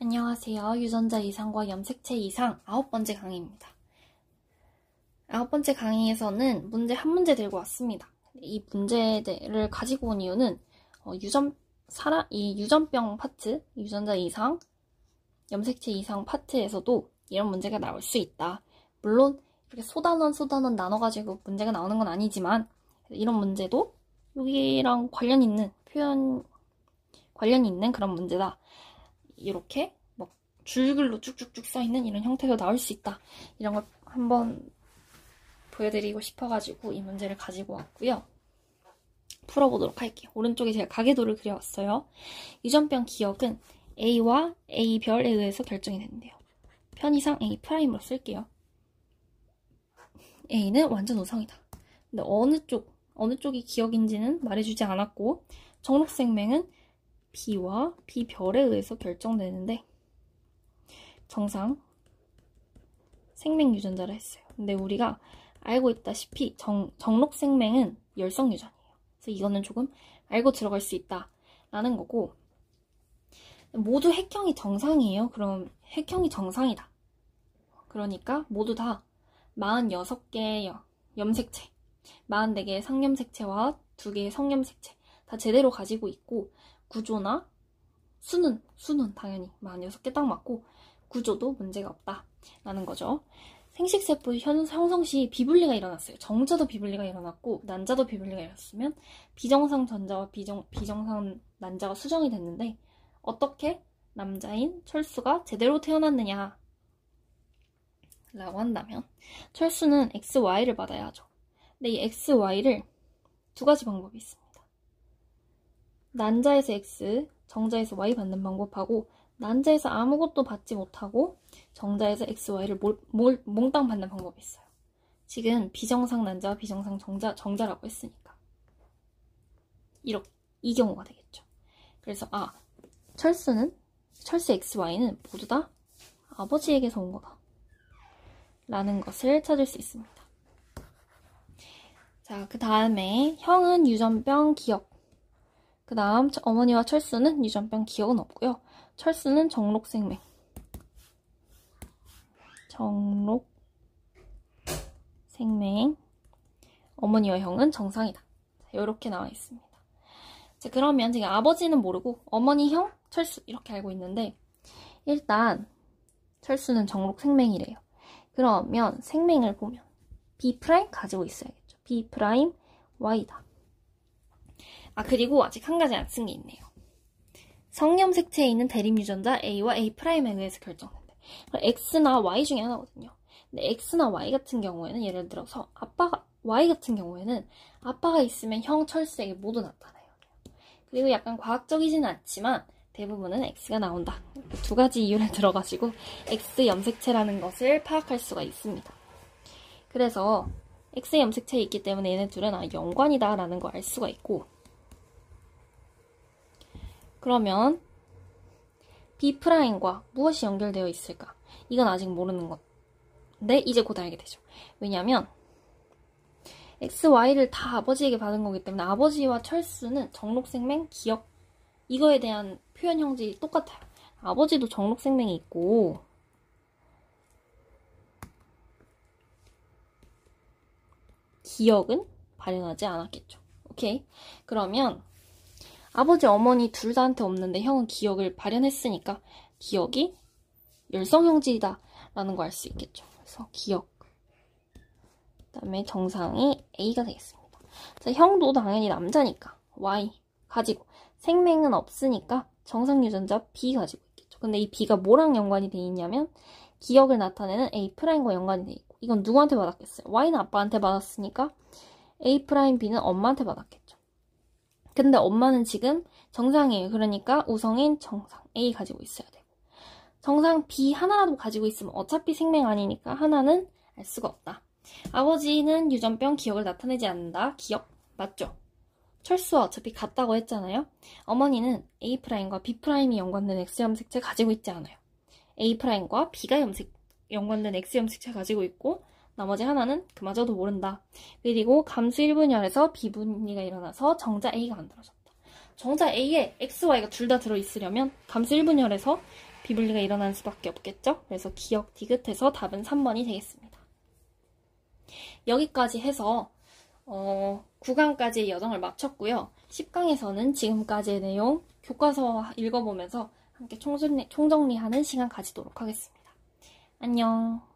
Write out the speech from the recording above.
안녕하세요. 유전자 이상과 염색체 이상 9번째 강의입니다. 9번째 강의에서는 문제 한 문제 들고 왔습니다. 이 문제를 가지고 온 이유는 이 유전병 파트, 유전자 이상, 염색체 이상 파트에서도 이런 문제가 나올 수 있다. 물론 이렇게 소단원 나눠가지고 문제가 나오는 건 아니지만 이런 문제도 여기랑 관련 있는 그런 문제다. 이렇게 막 줄글로 쭉쭉쭉 써있는 이런 형태로 나올 수 있다. 이런 걸 한번 보여드리고 싶어가지고 이 문제를 가지고 왔고요. 풀어보도록 할게요. 오른쪽에 제가 가계도를 그려왔어요. 유전병 기억은 A와 A별에 의해서 결정이 되는데요. 편의상 A'으로 쓸게요. A는 완전 우성이다. 근데 어느 쪽이 기억인지는 말해주지 않았고, 정록생명은 B와 B별에 의해서 결정되는데 정상 생명 유전자라 했어요. 근데 우리가 알고 있다시피 정록생명은 열성 유전이에요. 그래서 이거는 조금 알고 들어갈 수 있다라는 거고, 모두 핵형이 정상이에요. 그럼 핵형이 정상이다. 그러니까 모두 다 46개의 염색체, 44개의 상염색체와 2개의 성염색체 다 제대로 가지고 있고, 구조나 수는 당연히 46개 딱 맞고 구조도 문제가 없다라는 거죠. 생식세포 형성 시 비분리가 일어났어요. 정자도 비분리가 일어났고 난자도 비분리가 일어났으면 비정상 전자와 비정상 난자가 수정이 됐는데, 어떻게 남자인 철수가 제대로 태어났느냐 라고 한다면 철수는 XY를 받아야 하죠. 근데 이 XY를 두 가지 방법이 있습니다. 난자에서 X, 정자에서 Y 받는 방법하고, 난자에서 아무것도 받지 못하고 정자에서 XY를 몽땅 받는 방법이 있어요. 지금 비정상 난자와 비정상 정자라고 했으니까 이 경우가 되겠죠. 그래서 철수 XY는 모두 다 아버지에게서 온 거다 라는 것을 찾을 수 있습니다. 자, 그 다음에 형은 유전병 기억, 그 다음 어머니와 철수는 유전병 기억은 없고요. 철수는 정록생명, 어머니와 형은 정상이다. 이렇게 나와 있습니다. 자, 그러면 제가 아버지는 모르고 어머니, 형, 철수 이렇게 알고 있는데, 일단 철수는 정록생명이래요. 그러면 생명을 보면 B' 가지고 있어야겠죠. B' Y다. 그리고 아직 한 가지 안 쓴 게 있네요. 성염색체에 있는 대립유전자 A와 A'에 의해서 결정된대. X나 Y 중에 하나거든요. 근데 X나 Y 같은 경우에는, 예를 들어서 Y 같은 경우에는 아빠가 있으면 형 철수에게 모두 나타나요. 그리고 약간 과학적이지는 않지만 대부분은 X가 나온다. 두 가지 이유를 들어가지고 X 염색체라는 것을 파악할 수가 있습니다. 그래서 X 염색체에 있기 때문에 얘네 둘은 연관이다 라는 걸 알 수가 있고, 그러면 B'과 무엇이 연결되어 있을까? 이건 아직 모르는 건데 이제 곧 알게 되죠. 왜냐면 X, Y를 다 아버지에게 받은 거기 때문에 아버지와 철수는 정록생명, 기억, 이거에 대한 표현 형질이 똑같아요. 아버지도 정록생명이 있고 기억은 발현하지 않았겠죠. 오케이? 그러면 아버지, 어머니 둘 다한테 없는데 형은 기억을 발현했으니까 기억이 열성 형질이다 라는 거 알 수 있겠죠. 그래서 기억, 그 다음에 정상이 A가 되겠습니다. 자, 형도 당연히 남자니까 Y 가지고, 생명은 없으니까 정상 유전자 B 가지고 있겠죠. 근데 이 B가 뭐랑 연관이 돼 있냐면 기억을 나타내는 A'과 연관이 돼 있고, 이건 누구한테 받았겠어요? Y는 아빠한테 받았으니까 A'B는 엄마한테 받았겠죠. 근데 엄마는 지금 정상이에요. 그러니까 우성인 정상 A 가지고 있어야 되고, 정상 B 하나라도 가지고 있으면 어차피 생명 아니니까 하나는 알 수가 없다. 아버지는 유전병 기억을 나타내지 않는다. 기억 맞죠? 철수와 어차피 같다고 했잖아요. 어머니는 A'과 B'이 연관된 X염색체 가지고 있지 않아요. A'과 B가 연관된 X염색체 가지고 있고, 나머지 하나는 그마저도 모른다. 그리고 감수 1분열에서 비분리가 일어나서 정자 A가 만들어졌다. 정자 A에 X, Y가 둘 다 들어있으려면 감수 1분열에서 비분리가 일어날 수밖에 없겠죠? 그래서 기억 디귿해서 답은 3번이 되겠습니다. 여기까지 해서 9강까지의 여정을 마쳤고요. 10강에서는 지금까지의 내용 교과서 읽어보면서 함께 총정리하는 시간 가지도록 하겠습니다. 안녕.